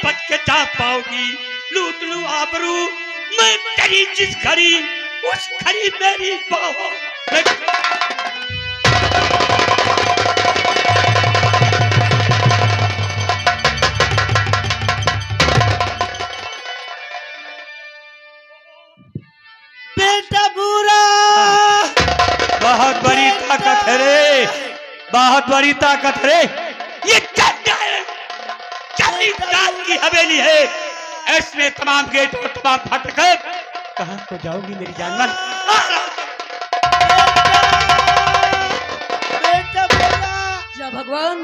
बच के जा पाओगी। लूट लूं आबरू मैं तेरी जिस घड़ी, उस घड़ी मेरी बाहों में। बेटा बुरा, बहुत बड़ी ताकत है रे, बहुत बड़ी ताकत है रे। ये जमींदार की हवेली है, इसमें तमाम गेट और तमाम फाटक है। कहां को जाओगी मेरी जानवर? बेटा बुरा। या भगवान,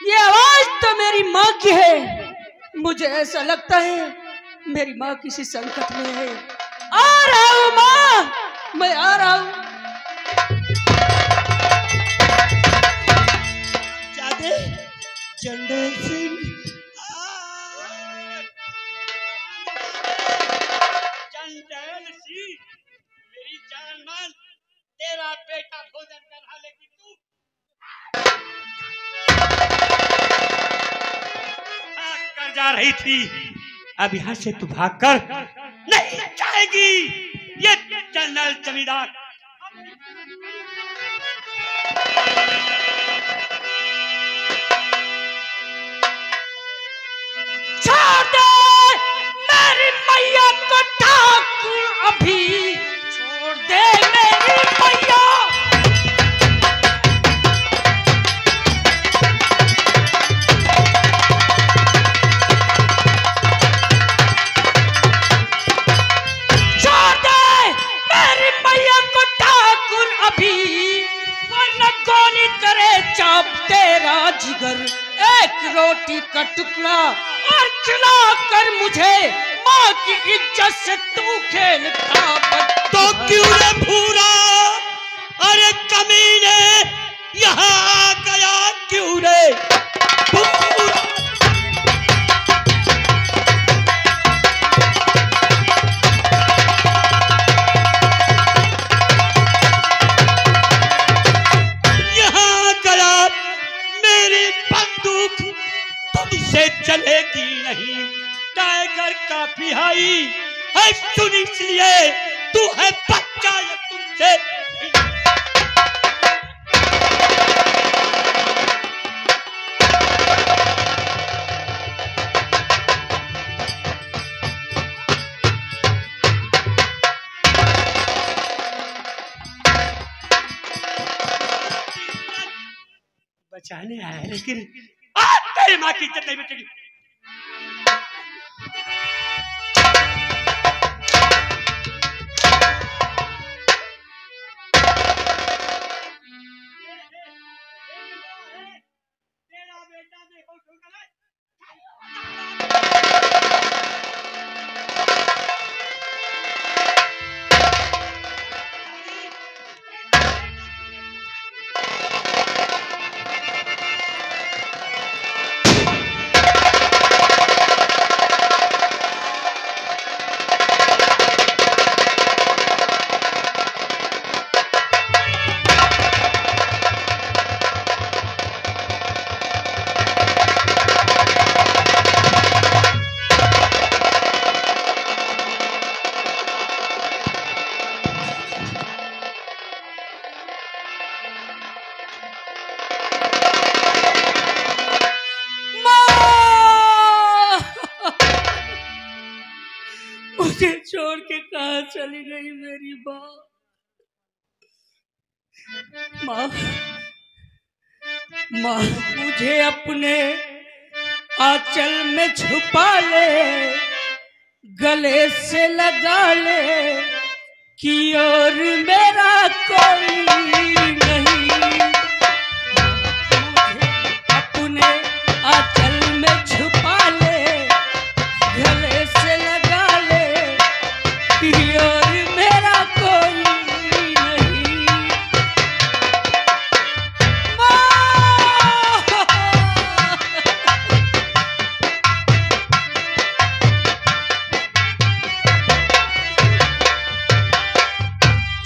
ये आवाज तो मेरी माँ की है। मुझे ऐसा लगता है मेरी माँ किसी संकट में है। आ रहा हूँ माँ, मैं आ रहा हूँ। जादे चंडेल सिंह, चंडेल सिंह, मेरी जान मान, तेरा बेटा भोजन कर रहा, लेकिन तू भाग कर जा रही थी। अब यहाँ से तू भाग कर नहीं जाएगी। ये जनरल जमींदार छोड़ दे मेरी मैया को ठाकुर, अभी छोड़ दे मेरी मैया। छोड़ दे मेरी मैया को ठाकुर, अभी वरना गोली करे चाप तेरा जिगर। एक रोटी का टुकड़ा और खिला कर मुझे, माँ की इज्जत से तू खेलता। तो क्यों रे भूरा, अरे कमीने यहाँ आ गया क्यों रे भूरा? यहाँ गया, मेरी बंदूक तुमसे चलेगी नहीं। टाइगर का बिहाई है, सुन इसलिए तू है बच्चा, ये तुमसे बचाने आया है, लेकिन आज तेरी माँ की इज्जत नहीं बचेगी। मुझे छोड़ के कहाँ चली गई मेरी माँ? माँ, माँ मुझे अपने आंचल में छुपा ले, गले से लगा ले कि और मेरा कोई नहीं। मुझे अपने आंचल में छुपा ले, गले से लगा ले कि और मेरा कोई नहीं।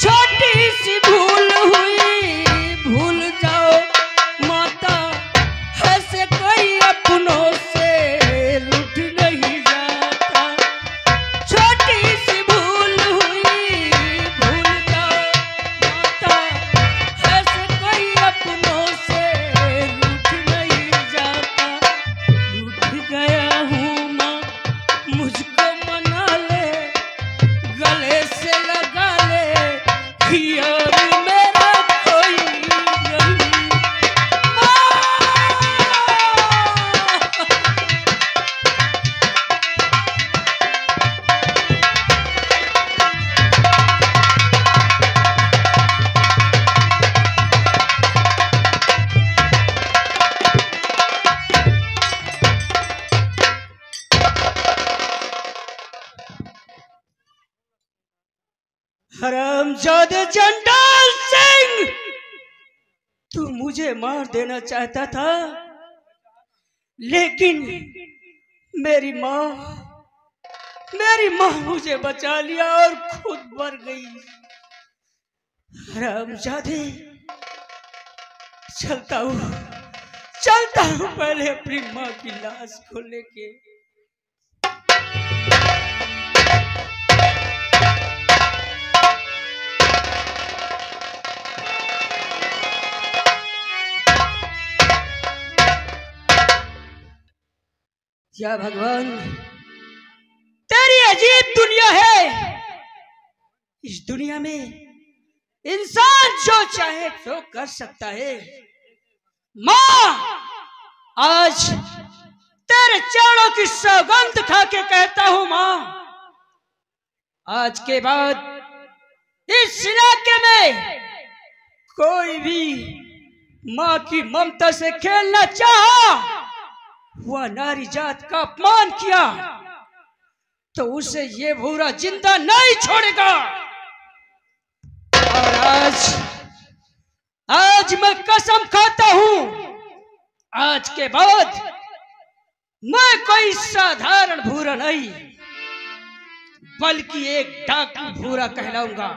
छोटी सी भूल हुई हरामजादे चंडाल सिंह, तू मुझे मार देना चाहता था, लेकिन मेरी माँ मुझे बचा लिया और खुद मर गई। हरामजादे, चलता हूँ पहले अपनी माँ की लाश को लेके। या भगवान, तेरी अजीब दुनिया है। इस दुनिया में इंसान जो चाहे तो कर सकता है। माँ, आज तेरे चरणों की सौगंध खा के कहता हूं माँ, आज के बाद इस इलाके में कोई भी माँ की ममता से खेलना चाहा, वह नारी जात का अपमान किया, तो उसे ये भूरा जिंदा नहीं छोड़ेगा। और आज मैं कसम खाता हूं, आज के बाद मैं कोई साधारण भूरा नहीं, बल्कि एक डाकू भूरा कहलाऊंगा।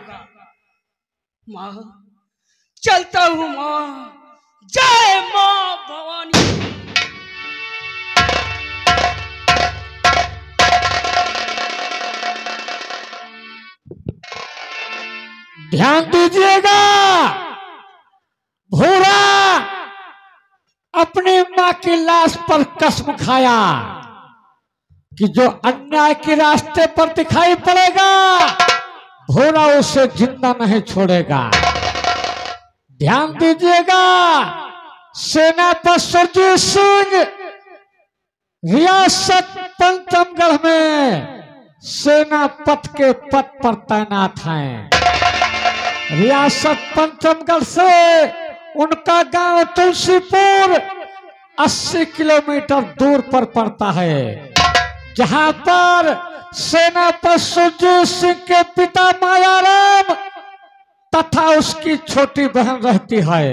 माँ, चलता हूं माँ। जय माँ भवानी। ध्यान दीजिएगा, भूरा अपनी मां की लाश पर कसम खाया कि जो अन्याय के रास्ते पर दिखाई पड़ेगा, भूरा उसे जिंदा नहीं छोड़ेगा। ध्यान दीजिएगा, सेनापति सुरजीत सिंह रियासत पंचमगढ़ में सेनापति के पद पर तैनात हैं। रियासत पंचमगढ़ से उनका गांव तुलसीपुर 80 किलोमीटर दूर पर पड़ता है, जहां पर सेनापति सुरजीत सिंह के पिता मायाराम तथा उसकी छोटी बहन रहती है।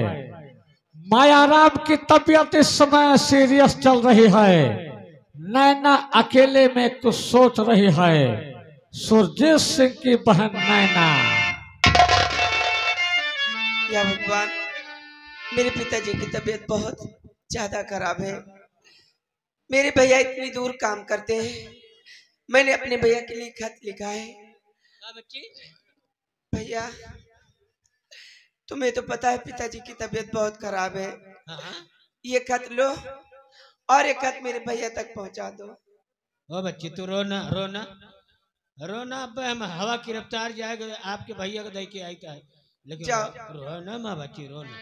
मायाराम की तबीयत इस समय सीरियस चल रही है। नैना अकेले में कुछ सोच रही है। सुरजीत सिंह की बहन नैना। या भगवान, मेरे पिताजी की तबीयत बहुत ज्यादा खराब है। मेरे भैया इतनी दूर काम करते हैं। मैंने अपने भैया के लिए खत लिखा है। भैया, तुम्हें तो पता है पिताजी की तबीयत बहुत खराब है। ये खत लो और ये खत मेरे भैया तक पहुंचा दो। ओ बच्ची, तू रोना रोना रोना। अब हम हवा की रफ्तार जाएगा, आपके भैया को दे के आई है, लेकिन रोना माँ बच्ची रोना।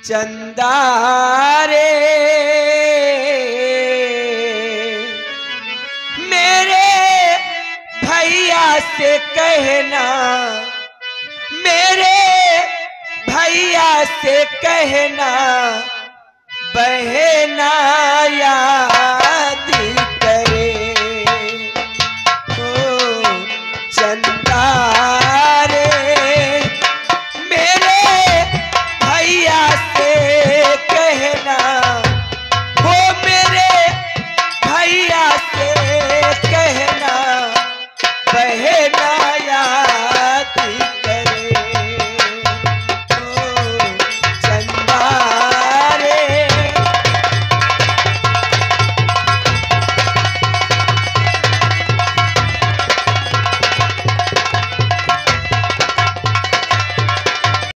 चंदा रे मेरे भैया से कहना, मेरे भैया से कहना, बहना यार